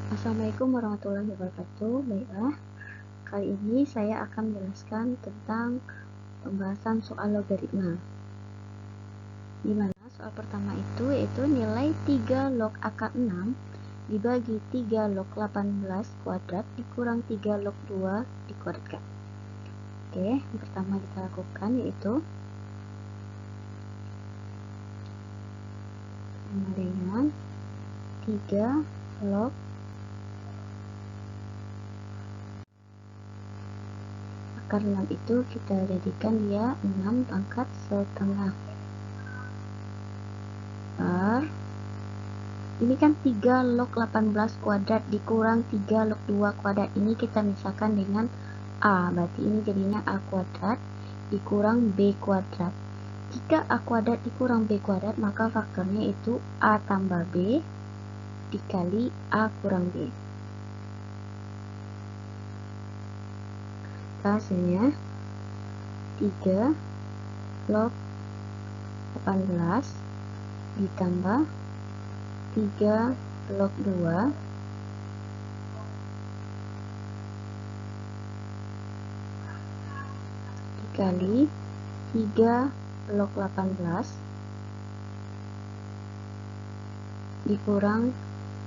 Assalamualaikum warahmatullahi wabarakatuh. Baiklah, kali ini saya akan menjelaskan tentang pembahasan soal logaritma. Di mana soal pertama itu yaitu nilai 3 log akar 6 dibagi 3 log 18 kuadrat dikurang 3 log 2 dikuadratkan. Oke, yang pertama kita lakukan yaitu sama dengan 3 log akar 6 itu kita jadikan dia 6 pangkat setengah per ini kan 3 log 18 kuadrat dikurang 3 log 2 kuadrat, ini kita misalkan dengan A, berarti ini jadinya A kuadrat dikurang B kuadrat. Jika A kuadrat dikurang B kuadrat, maka faktornya itu A tambah B dikali A kurang B. Hasilnya 3 log 18 ditambah 3 log 2 dikali 3 log 18 dikurang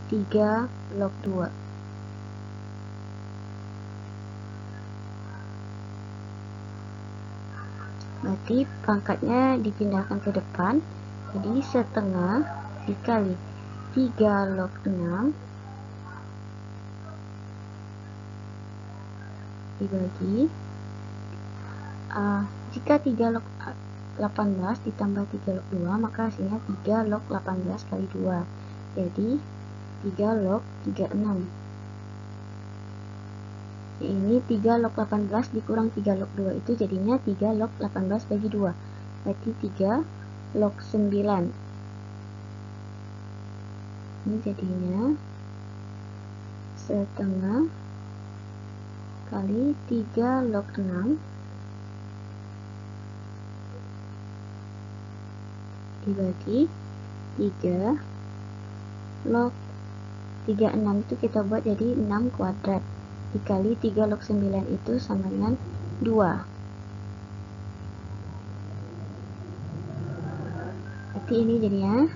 3 log 2. Berarti pangkatnya dipindahkan ke depan, jadi setengah dikali 3 log 6 dibagi jika 3 log 18 ditambah 3 log 2 maka hasilnya 3 log 18 kali 2, jadi 3 log 36. Ini 3 log 18 dikurang 3 log 2 itu jadinya 3 log 18 bagi 2, berarti 3 log 9. Ini jadinya setengah kali 3 log 6 dibagi 3 log 36 itu kita buat jadi 6 kuadrat dikali 3 log 9 itu sama dengan 2. Berarti ini jadinya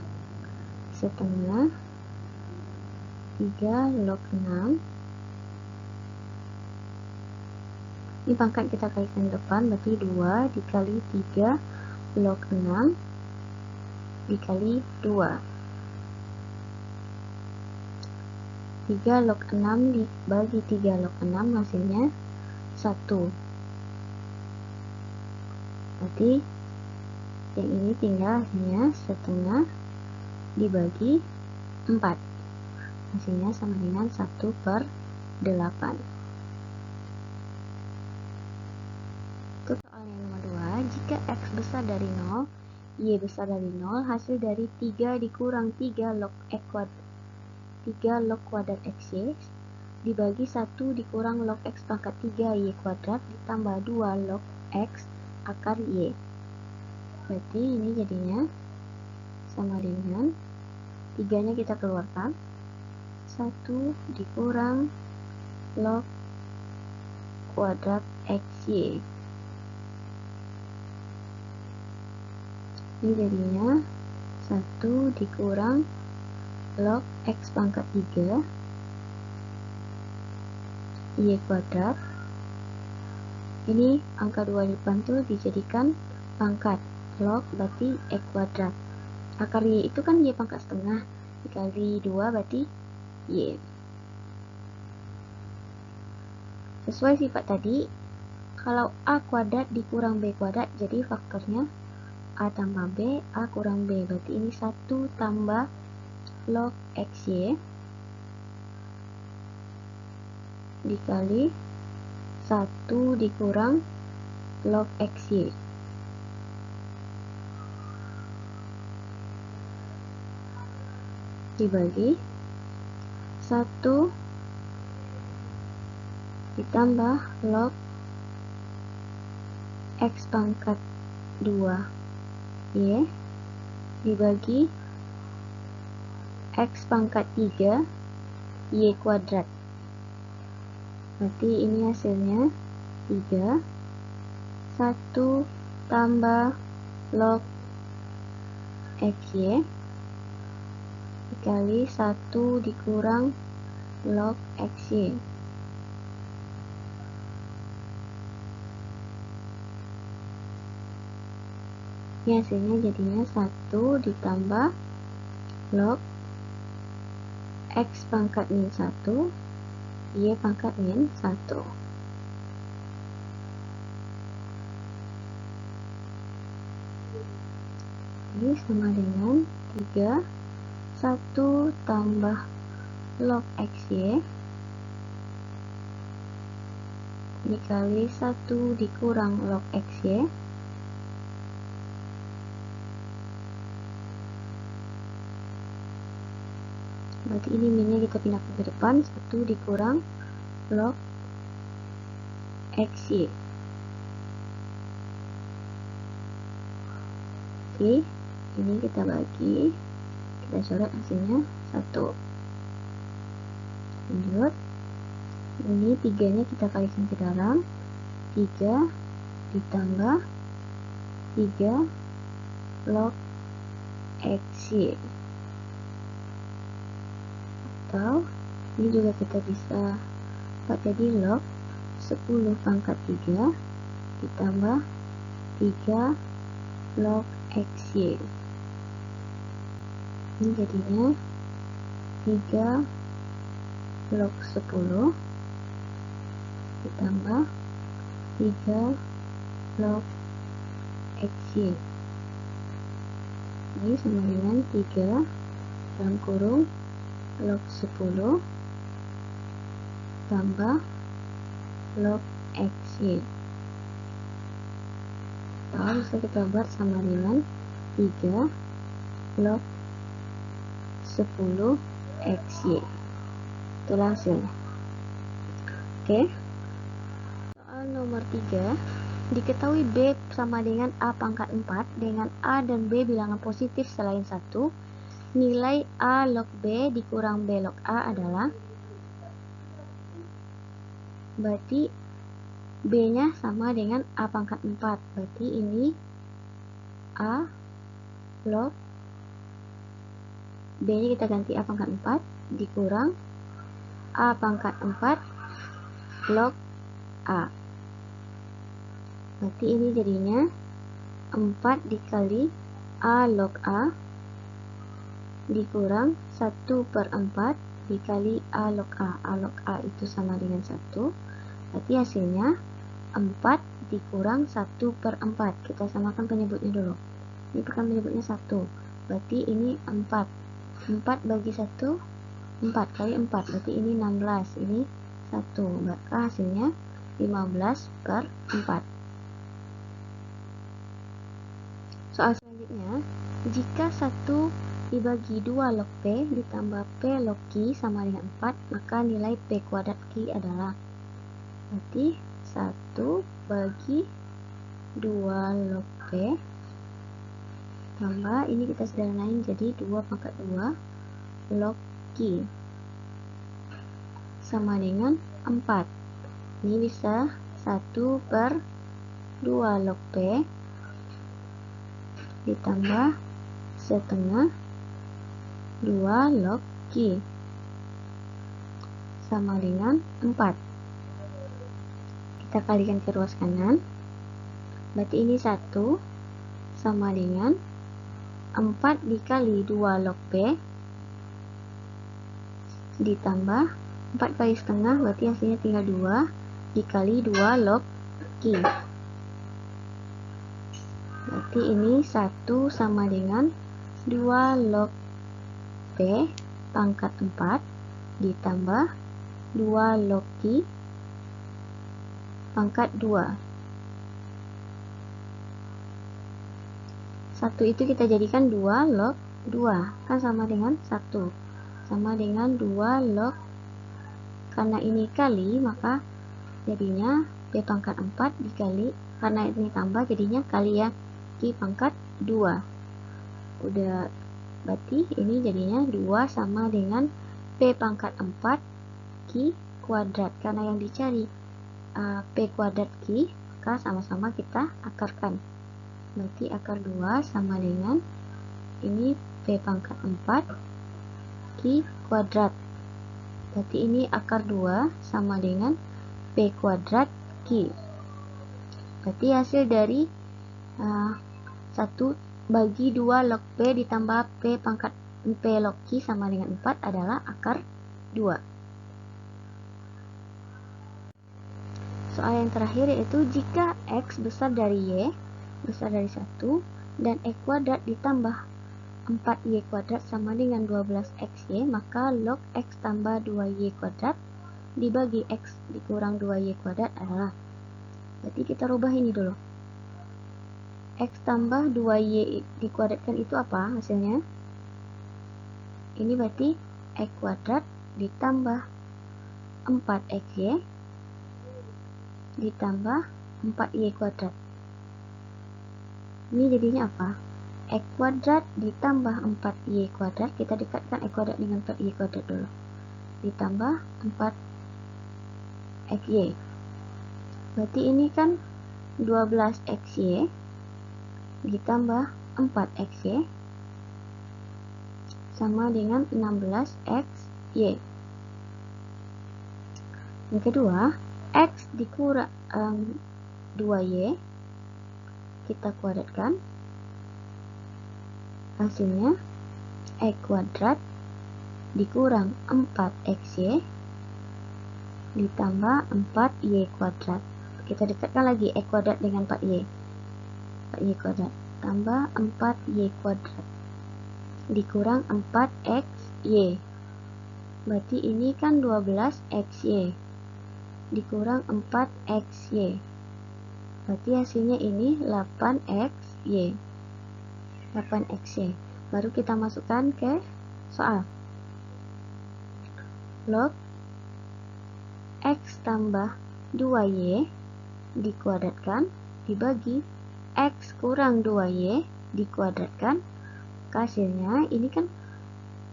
setengah 3 log 6. Ini pangkat kita kalikan depan, berarti 2 dikali 3 log 6 dikali 2. 3 log 6 dibagi 3 log 6 hasilnya 1. Berarti yang ini tinggal hasilnya setengah dibagi 4. Hasilnya sama dengan 1/8. Untuk soal yang nomor 2, jika X besar dari 0, Y besar dari 0, hasil dari 3 dikurang 3 log X kuadrat 3 log kuadrat XY dibagi 1 dikurang log X pangkat 3 Y kuadrat ditambah 2 log X akar Y. Berarti ini jadinya sama dengan 3 nya kita keluarkan, 1 dikurang log kuadrat XY. Ini jadinya 1 dikurang log X pangkat 3 Y kuadrat. Ini angka 2 di depan tuh dijadikan pangkat log, berarti X kuadrat. Akar Y itu kan Y pangkat setengah dikali 2 berarti Y. Sesuai sifat tadi, kalau A kuadrat dikurang B kuadrat, jadi faktornya A tambah B, A kurang B, berarti ini 1 tambah log XY dikali 1 dikurang log XY. Dibagi 1 ditambah log X pangkat 2 Y dibagi X pangkat 3 Y kuadrat. Berarti ini hasilnya 3 1 tambah log XY dikali 1 dikurang log XY. Ini hasilnya jadinya 1 ditambah log X pangkat min 1 Y pangkat min 1. Ini sama dengan 3 1 tambah log XY dikali 1 dikurang log XY berarti ini minnya kita pindahkan ke depan, 1 dikurang log XY. Oke, ini kita bagi, kita coret hasilnya 1. Lanjut, ini 3 nya kita kalikan ke dalam, 3 ditambah 3 log XY, atau ini juga kita bisa buat jadi log 10 pangkat 3 ditambah 3 log XY. Ini jadinya 3 log 10 ditambah 3 log XY. Ini sama dengan 3 dalam kurung log 10 tambah log XY. Atau bisa kita buat sama dengan 3 log 10 XY. Itulah hasilnya. Oke. Soal nomor 3. Diketahui B sama dengan A pangkat 4 dengan A dan B bilangan positif selain 1. Nilai A log B dikurang B log A adalah, berarti B nya sama dengan A pangkat 4, berarti ini A log B nya kita ganti A pangkat 4 dikurang A pangkat 4 log A, berarti ini jadinya 4 dikali A log A dikurang 1/4 dikali A log A. A log A itu sama dengan 1, berarti hasilnya 4 dikurang 1/4. Kita samakan penyebutnya dulu. Ini bukan penyebutnya 1, berarti ini 4. 4 bagi 1, 4 kali 4, berarti ini 16. Ini 1, maka hasilnya 15/4. Soal selanjutnya, jika 1 dibagi 2 log P ditambah P log Q sama dengan 4, maka nilai P kuadrat Q adalah, berarti 1 bagi 2 log P tambah, ini kita sederhanain jadi 2 pangkat 2 log Q sama dengan 4. Ini bisa 1/2 log P ditambah setengah 2 log Q sama dengan 4. Kita kalikan ke ruas kanan, berarti ini 1 sama dengan 4 dikali 2 log P ditambah 4 kali setengah, berarti hasilnya tinggal 2 dikali 2 log Q. Berarti ini 1 sama dengan 2 log P pangkat 4 ditambah 2 log Q pangkat 2. 1 itu kita jadikan 2 log 2, kan sama dengan 1. Sama dengan 2 log, karena ini kali, maka jadinya P pangkat 4 dikali, karena ini tambah jadinya kali ya, Q pangkat 2. Udah, berarti ini jadinya 2 sama dengan P pangkat 4 Q kuadrat. Karena yang dicari P kuadrat Q, maka sama-sama kita akarkan. Berarti akar 2 sama dengan ini P pangkat 4 Q kuadrat. Berarti ini akar 2 sama dengan P kuadrat Q. Berarti hasil dari 1 bagi 2 log P ditambah P pangkat P log Q sama dengan 4 adalah akar 2. Soal yang terakhir yaitu jika X besar dari Y, besar dari 1, dan E kuadrat ditambah 4Y kuadrat sama dengan 12XY, maka log X tambah 2Y kuadrat dibagi X dikurang 2Y kuadrat adalah. Berarti kita rubah ini dulu. X tambah 2Y dikuadratkan itu apa hasilnya? Ini berarti X kuadrat ditambah 4XY ditambah 4Y kuadrat. Ini jadinya apa? X kuadrat ditambah 4Y kuadrat, kita dekatkan X kuadrat dengan 4Y kuadrat dulu, ditambah 4XY. Berarti ini kan 12XY ditambah 4XY sama dengan 16XY. Yang kedua, X dikurang 2Y kita kuadratkan, hasilnya X kuadrat dikurang 4XY ditambah 4Y kuadrat. Kita dekatkan lagi X kuadrat dengan 4Y kuadrat tambah 4Y kuadrat dikurang 4XY. Berarti ini kan 12XY dikurang 4XY. Berarti hasilnya ini 8XY. 8XY. Baru kita masukkan ke soal. Log X tambah 2Y dikuadratkan dibagi X kurang 2Y dikuadratkan. Hasilnya ini kan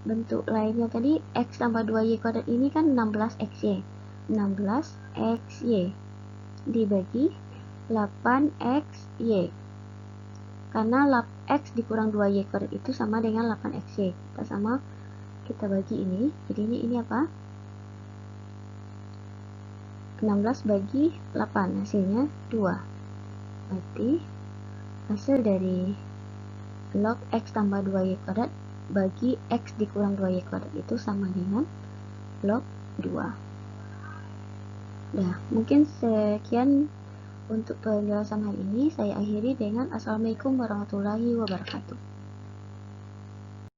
bentuk lainnya tadi X tambah 2Y kuadrat ini kan 16XY. 16XY dibagi 8XY. Karena X dikurang 2Y kuadrat itu sama dengan 8XY. Kita bagi ini. Jadi ini apa? 16 bagi 8, hasilnya 2. Berarti hasil dari log X tambah 2Y kuadrat bagi X dikurang 2Y kuadrat itu sama dengan log 2. Nah, mungkin sekian untuk penjelasan hari ini. Saya akhiri dengan Assalamualaikum warahmatullahi wabarakatuh.